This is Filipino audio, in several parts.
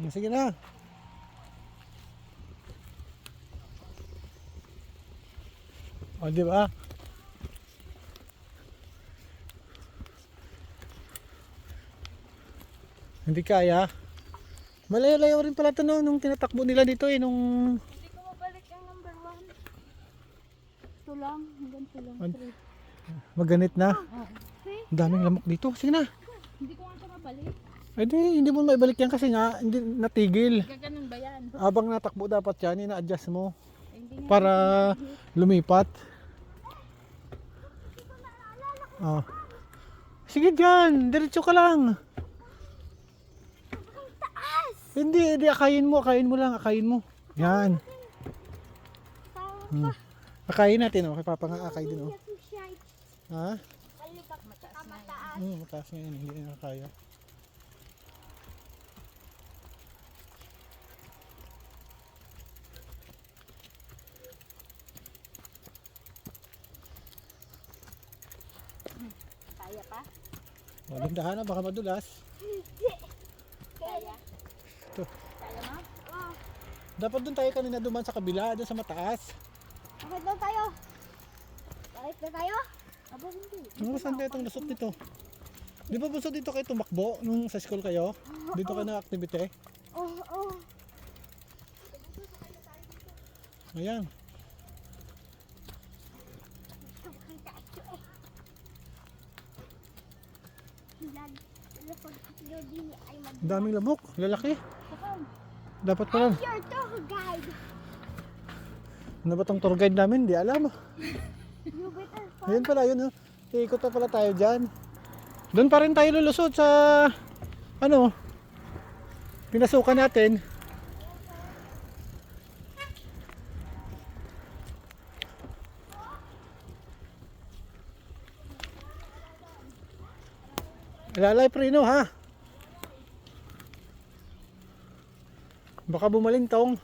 Sige na. O, di ba? Hindi kaya. Malayo-layo rin pala ito no, nung tinatakbo nila dito eh, nung... Hindi ko mabalik yung number 1. Ito lang, hanggang ito lang. Maganit na. Oh. See? Ang daming lamok dito. Sige na. Hindi ko nga siya mabalik. Eh di, hindi mo maibalik yan kasi nga, hindi natigil. Gaganon ba yan? Habang natakbo dapat yan, ina-adjust mo Eh, hindi nga para lumipat. Oh. Sige dyan, diretso ka lang. Hindi, akayin mo lang, akayin mo. Yan. Akayin natin, okay, papa nga akay din, oh. Ha? mataas. Mataas nga yun, hindi na kaya. Kaya pa? Malindahan na, baka madulas. Kaya? Ito. Kaya mo? Oo. Dapat doon tayo kanina duman sa kabila, doon sa mataas. Bakit doon tayo? Bakit na tayo? Aba hindi. Ano saan kayo itong lusot nito? Di ba bunso dito kayo tumakbo nung sa school kayo? Dito ka na activity? Oo. Ayan. Ang daming lamok, lalaki. Dapat pala. Your tour guide. Ano ba tong tour guide namin? Di alam. You better Ayun pala, yun. Oh. Iikot na pala tayo dyan. Doon pa rin tayo lulusot sa ano pinasukan natin. Lalay prino ha. Baka bumalintong.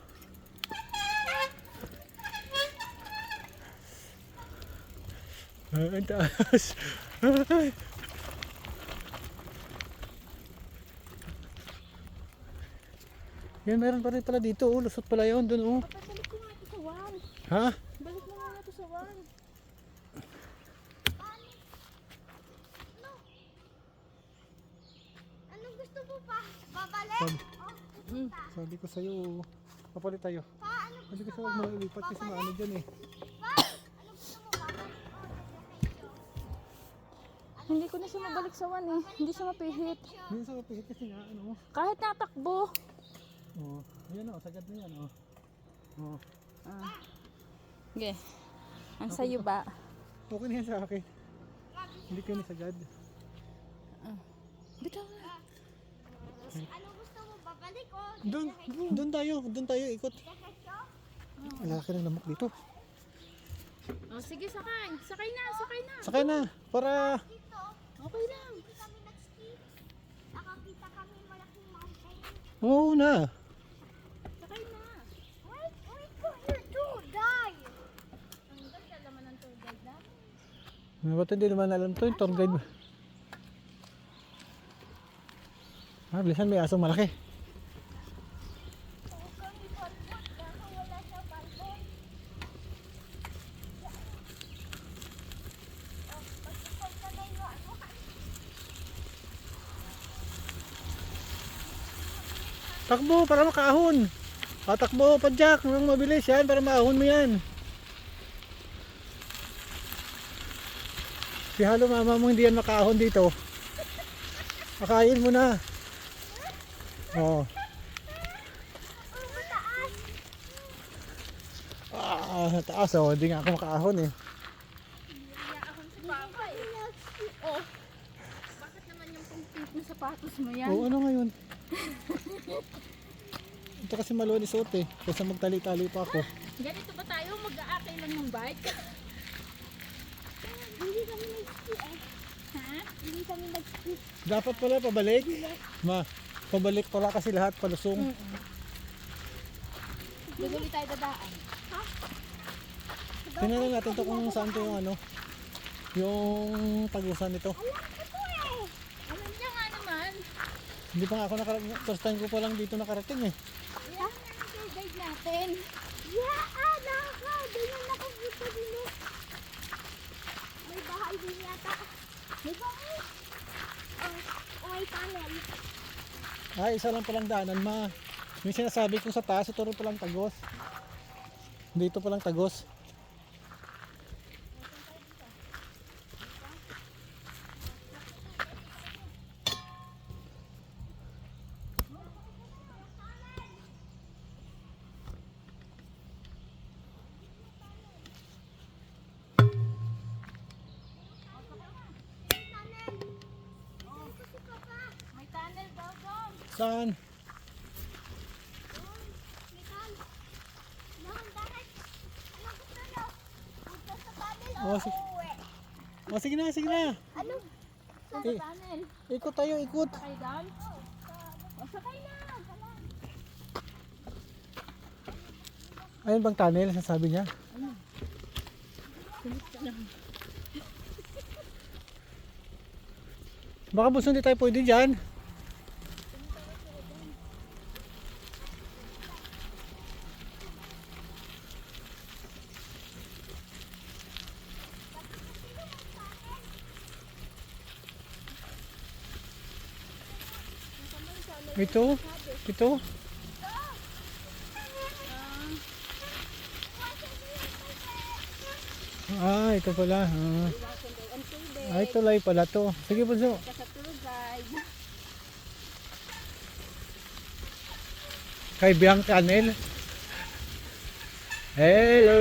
Ang taas. Yan, meron pa rin pala dito. Oh, lusot pala yun dun. Oh. Balik ko nga ito sa 1. Ha? Balik mo nga ito sa 1. Anong gusto mo pa? Babalik? Sabi ko sa'yo, papalit tayo. Paano Sabi ko sa'yo, huwag mo ilipat kasi maano dyan eh. Ano gusto mo? Babalik? Hindi ko na siya mabalik sa 1 eh. Hindi siya mapihit. Hindi sa mapihit kasi nga, ano. Kahit natakbo. Oh, ayan o, sagad na yan o. Oh. Okay. Ang sayo ba? Okay na yan sa akin. Hindi ko ni sagad. Bitaw na. Ano gusto mo? Babalik o Doon tayo ikot. diretso? Ang laki ng lamok dito. Oh, sige, sakay. Sakay na, sakay na. Sakay na, para... Dito, Okay lang. hindi kami nag-ski. Nakakita kami malaking mountain. Oo na. Sakay na. Wait for your tour guide. Ang ganda naman ng tour guide namin. Ba't hindi naman alam to, yung tour guide. Bilisan, may asong malaki. Oo, kami balbon. Baka wala sa balbon. Pag-ipag ka na yung ano. Takbo para makaahon. Takbo pa Jack, nang mabilis yan para maahon mo yan. Si Halo mama mo hindi yan makaahon dito. Makain mo na. Oo. Taas oh, hindi nga ako makaahon eh. Iyaakon si Papa eh. Oh. Bakit naman yung pink na sapatos mo yan? Oo, ano ngayon? Ito kasi malunis suot eh. Kaysa magtali-tali pa ako. Ganito ba tayo? Mag-aakay lang ng bike? Hindi kami nag-ski eh. Ha? Hindi kami nag-ski. Dapat pala pabalik. Pabalik pala kasi lahat palusong. Duguli tayo dadaan. Tingnan natin to kung saan to yung ano. Yung tagusan nito. Alam ko to eh. Alam niya nga naman. Hindi pa nga ako nakarating. First time ko pa lang dito nakarating eh. Yan ang tour guide natin. Yeah, naka. Ganyan nakakita din eh. May bahay din yata. May bahay. Oh, may tunnel. Ay, isa lang palang daanan ma. Yung sinasabi ko sa taas, ito rin palang tagos. Dito palang tagos. May tunnel daw doon. Saan? Oh, sige. Oh, sige na, sige na. Ano? Sa Eh. tunnel. Ikot tayo, ikot. Sakay down. O, sakay na. Ayun bang tunnel, sasabi niya? Baka bunso hindi tayo pwede dyan. Ito? Ito? Ah, ito pala. Ah, ito tulay pala to. Sige bunso. Sa tour guide. Kay Biang Tunnel. Hello.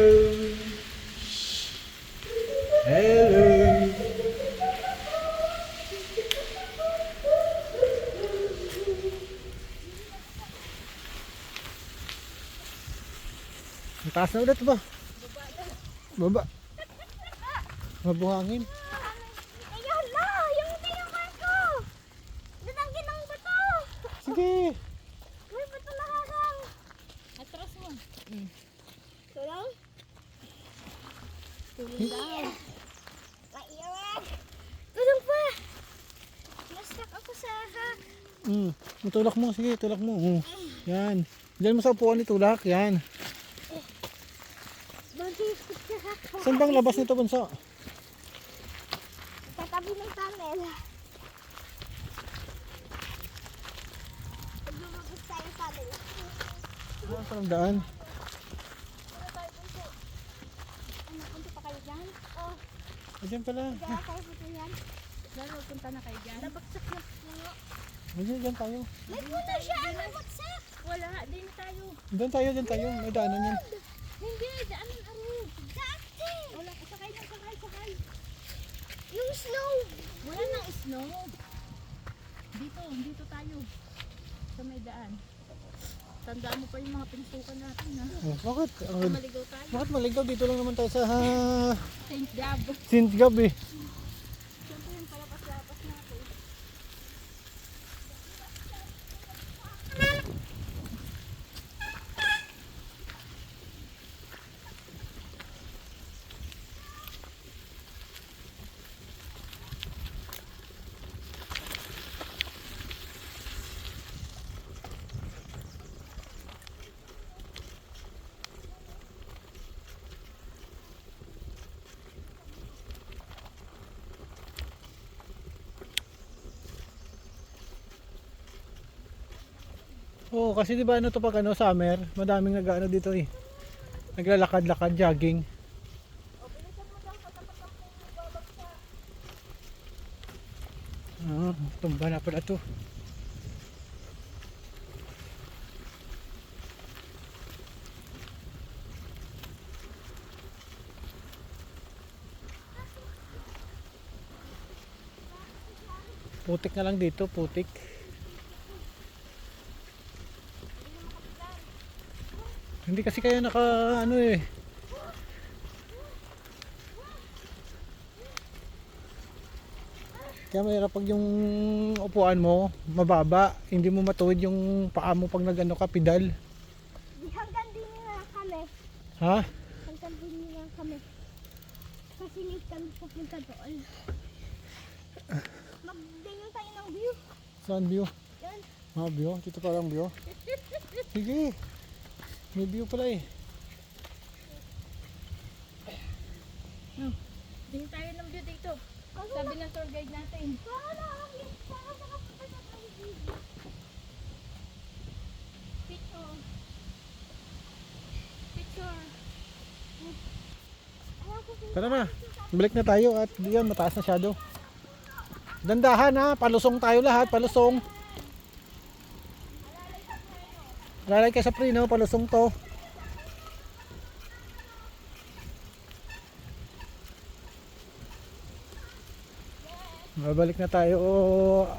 Hello. Ang taas na ulit ba? Baba. Mabuhangin. Ayun na! Yung tinamay ko! Nanangin ang bato! Sige. May bato nakakang! Atras mo. Tulong? Tulong daw. Maiwan! Tulong pa! Nastak ako sa Tulak mo. Sige, tulak mo. Yan. Diyan mo sa upuan ni tulak. Yan. Saan bang labas nito bunso? Sa tabi ng tunnel. Pag lumabas tayo sa tunnel. Ah, parang daan. Ano, punta pa kayo dyan? Oh, Diyan pala. kaya tayo punta yan. Lalo, punta na kayo dyan. Nabagsak na puno. Diyan tayo. May puno siya! Nabagsak! Wala, din tayo. Diyan tayo. May daanan yan. Hindi, daanan aro. Dati! Wala, sakay na, sakay. Yung snow! Wala nang snow. Dito tayo. Sa may daan. Tandaan mo pa yung mga pinasukan natin, ha? Oh, bakit? Maligaw tayo. Bakit maligaw? Dito lang naman tayo sa Saint Gab. Saint Gab eh. Siyempre yung palapas-lapas natin. Oo, kasi di ba ano to pag ano, summer, madaming nag-ano dito eh. Naglalakad-lakad, jogging. Ah, tumba na pala to. Putik na lang dito, putik. Hindi kasi kayo naka ano eh. Kaya mahirap pag yung upuan mo mababa, hindi mo matuwid yung paa mo pag nagano ka pedal. Hanggang din na kami. Ha? Hanggang din na kami. Kasi need kami pupunta doon. Magdingan tayo ng view. Saan view? Yan. view. Dito parang view. Sige. May view pala eh. Tingin tayo ng view dito. Sabi ng tour guide natin. Picture. Picture. Tara na. Balik na tayo at diyan mataas na shadow. Dandahan ha. Palusong tayo lahat. Palusong. Lalay ka sa preno. Palusong to. Babalik na tayo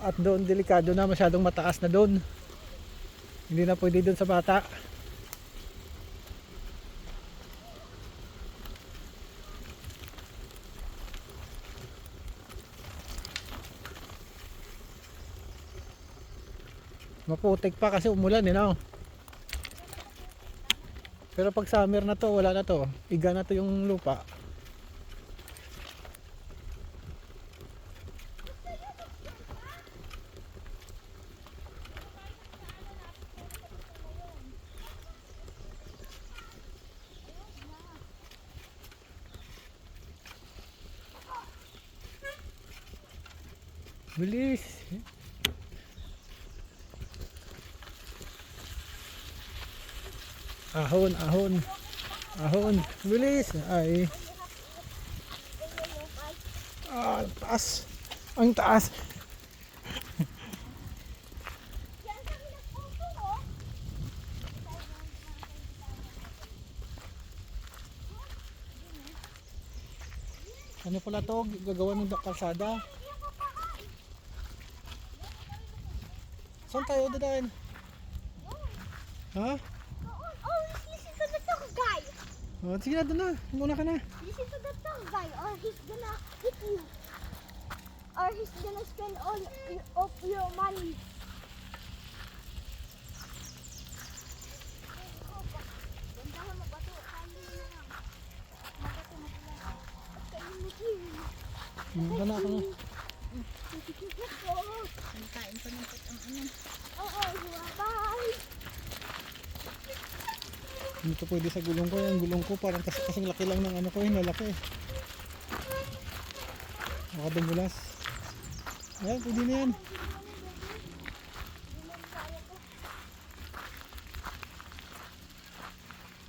at doon delikado na, masyadong mataas na doon. Hindi na pwede doon sa bata. Maputik pa kasi umulan no? Pero pag summer na to, wala na to. Iga na to yung lupa. Bilis. Ahon, ahon. Ahon. Bilis. Ay. Ang taas. Ang taas. Ano pala to? Gagawa ng kalsada. Saan tayo dadaan? Ha? Listen to the tour guide. Oh, sige na doon na. Muna ka na. Listen to the tour guide, or he's gonna hit you. Or he's gonna spend all of your money. Gandahan mo ba ito? Kali na lang. Mabato mo pala. Kain mo din. Muna ka na. Kain pa ng ang ano. Oo, bye. Dito pwede sa gulong ko. Yung gulong ko parang kasing laki lang ng ano ko. Yung lalaki. Makadumulas. Ayan, pwede na yan.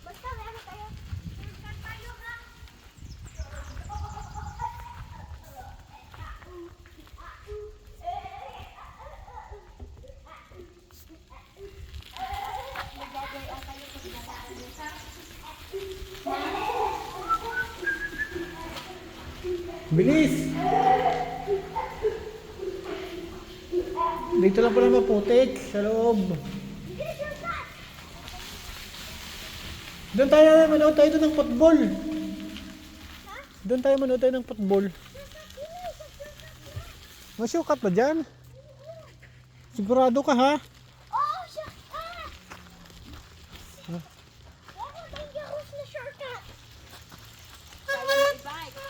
Basta meron tayo. Meron tayo ha. Bilis! Dito lang pala maputik sa loob. Doon tayo manood tayo doon ng football. Doon tayo manood tayo ng football. May shortcut ba dyan? Sigurado ka ha? Oh, shortcut! Oh, dangerous na shortcut. Bike.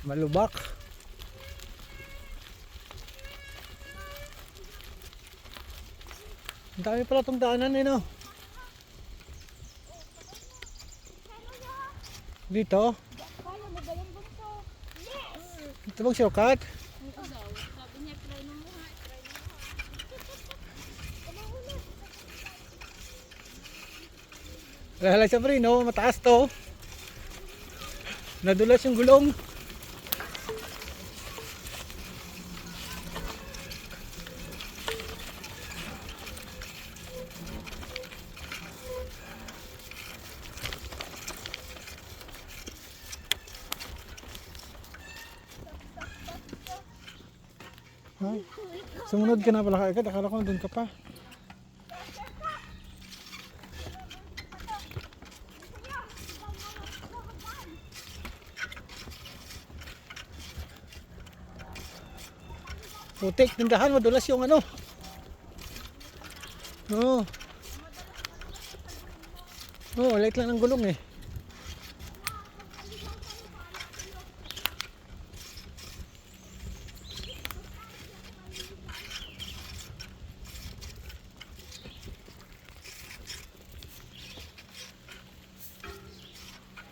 Malubak. Ang dami pala itong daanan eh no? Dito? Kaya mo ba yung bunso? Yes! Ito bang shortcut? Ito daw. Sabi niya, try mo muna. Try mo muna. Lahalay sa preno, mataas to. Nadulas yung gulong. Ay, sumunod ka na pala agad. Akala ko nandun ka pa. Putik, tindahan, madulas yung ano. Oo. Oo, light lang ng gulong eh.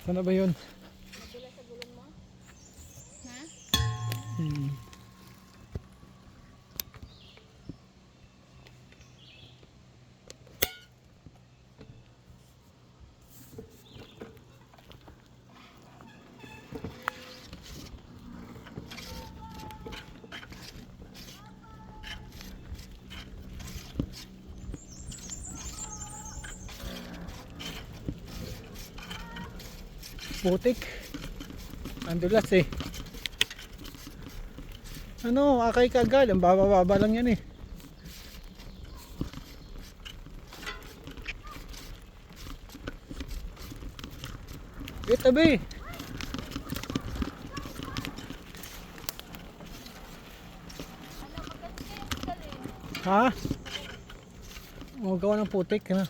Sana ba yun? Madulas sa gulong mo? Ha? Hmm. Putik. Ang dulas eh. Ano, akay kagad. Ang baba-baba lang yan eh. Tabi. Ha? O, gawa ng putik na.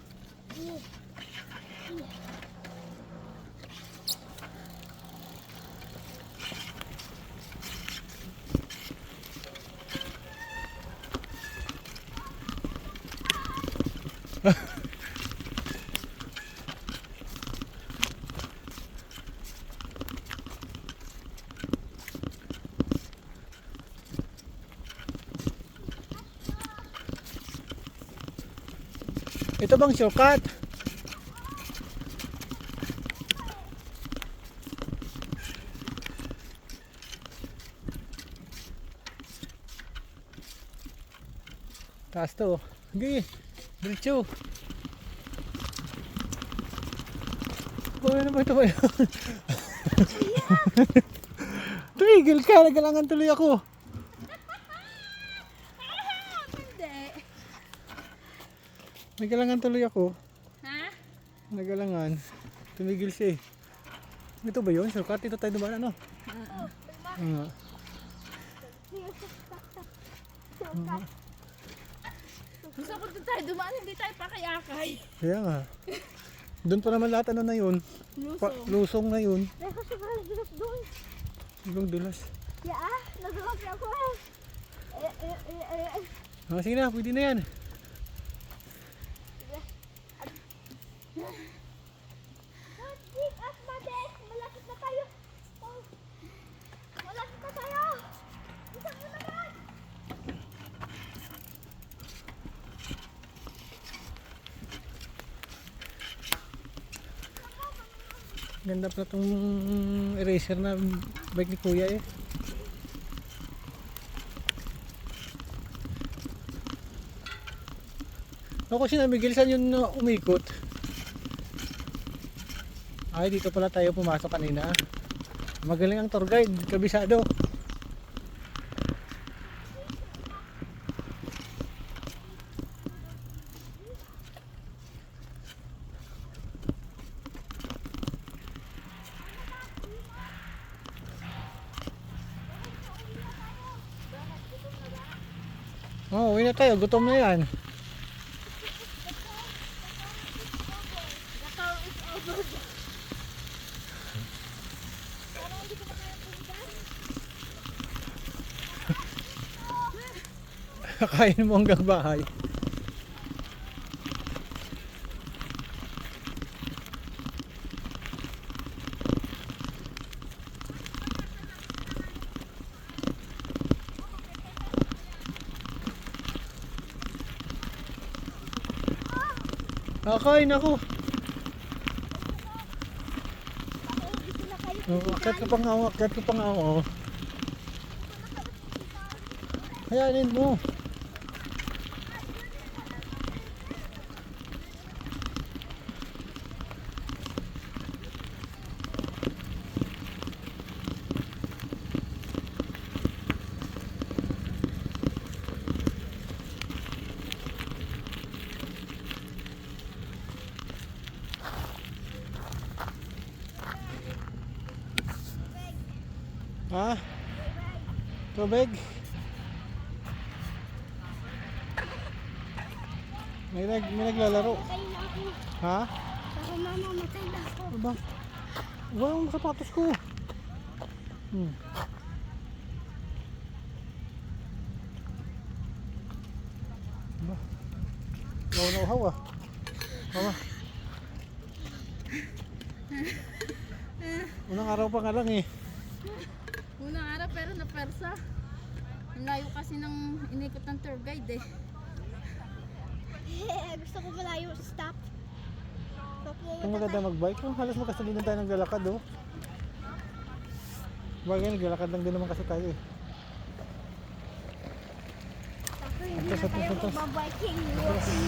Ito bang shortcut? Taas to. Hindi. Diretso. Ano ba ito ba yun? Tumigil ka. Nagalangan tuloy ako. Hindi. Nagalangan tuloy ako. Ha? Nagalangan. Tumigil siya eh. Ito ba yun? Shortcut? Ito tayo dumaan ano? Oo. Gusto ko doon tayo dumaan, hindi tayo pakayakay. Kaya nga. Doon pa naman lahat ano na yun. Lusong na yun. Dahil kasi parang dulas doon. Ibang dulas. Yeah, nadulas ako eh. Sige na, pwede na yan. Dig up, Mades! Malapit na tayo! Oh, malapit na tayo! Isang mo naman! Ganda pala itong eraser na bike ni Kuya eh. Ako si Miguel, saan yun umikot? Ay, dito pala tayo pumasok kanina. Magaling ang tour guide, kabisado. Oh, uwi na tayo, gutom na yan. Kakain mo hanggang bahay. Kakain ako. Akyat ka pa nga, akyat ka pa nga ako. Hayanin mo. Ha? Tubig? May naglalaro. Matay na ako. Ha? Baka mamamatay na ako. Ano ba? Wow, ang sapatos ko. Hmm. Ba? Nauhaw ah. Mama. Unang araw pa nga lang eh. Unang araw pero napersa. Ang layo kasi ng inikot ng tour guide eh. Gusto ko malayo stop. Ang maganda magbike. Oh, halos magkasali na tayo naglalakad oh. Bagay naglalakad lang din naman kasi tayo eh. Ako hindi Atas, na tayo atas, atas. magbabiking. Walking.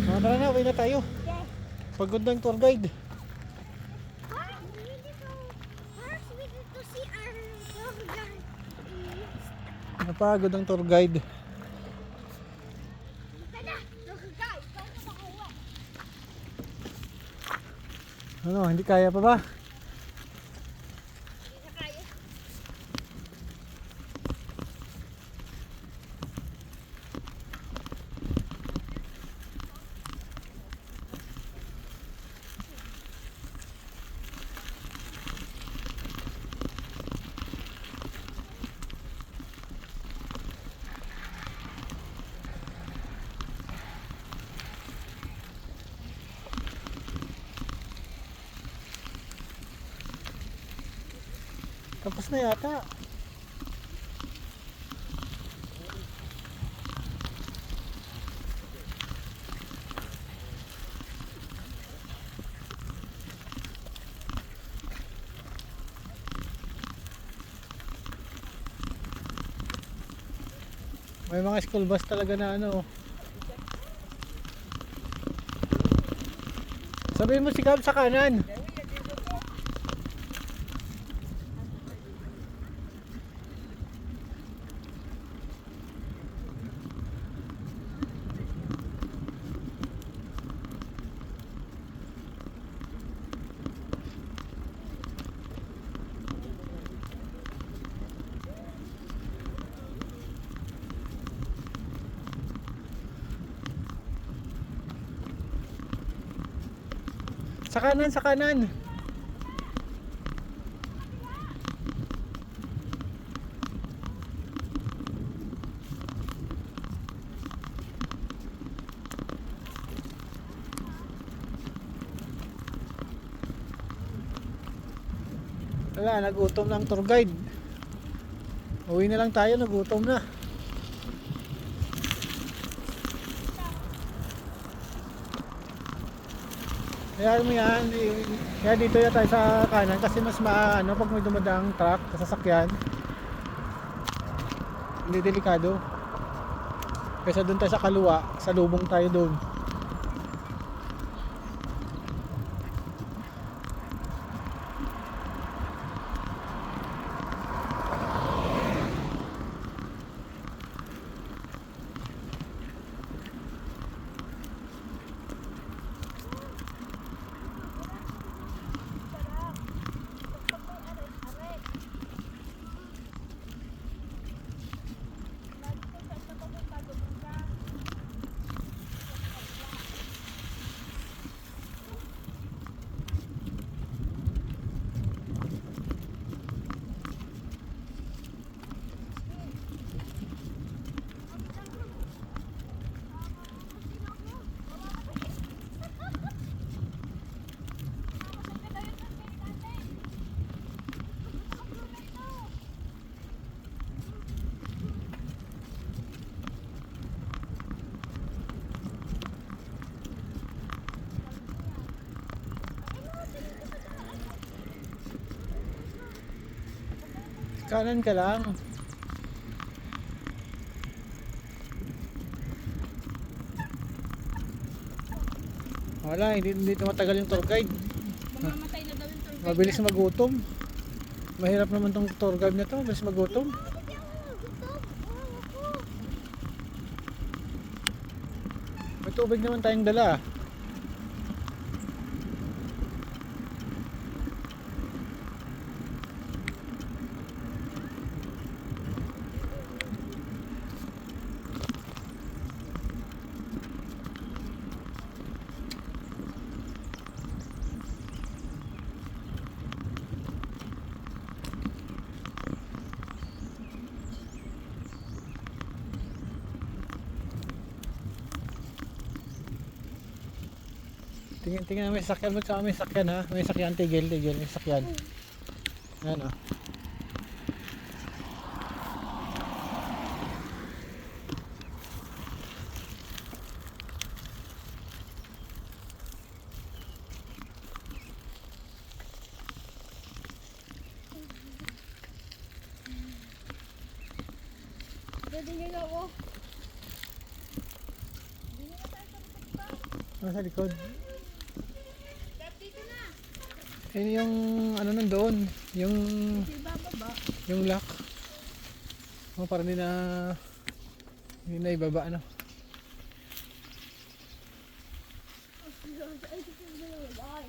Mga tara na, uwi na tayo. Okay. Pagod na yung tour guide. We need to see our tour guide. Napagod ang tour guide. Tara, tour guide. Paano makauwi? Ano, hindi kaya pa ba? Hindi na kaya. Tapos na yata. May mga school bus talaga na ano. Sabihin mo si Gab sa kanan. Sa kanan, sa kanan. Wala, nagutom na ang tour guide. Uwi na lang tayo, nagutom na. Kaya mo yan, kaya dito yan tayo sa kanan kasi mas maano pag may dumadaang truck, sasakyan. Hindi delikado. Kaysa doon tayo sa kaluwa, sa lubong tayo doon. Kanan ka lang. Wala, hindi matagal yung tour guide. Mamamatay na daw yung tour guide. Mabilis magutom. Mahirap naman tong tour guide na to, mabilis magutom. Hindi ako gutom. Ako. May tubig naman tayong dala. Tingin may sakyan mo sa may sakyan ha. May sakyan, tigil, may sakyan. Ayan o. Pwede nyo na ako. Nasa likod. Dito na. Ayun yung ano nandoon. Yung Si bababa. yung lock. Oh, parang hindi na ibaba ano. Ay, dito na yung bahay.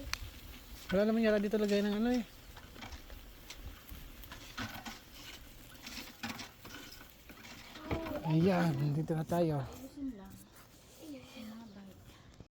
Wala naman yara dito lagay ng ano eh. Ayan, dito na tayo.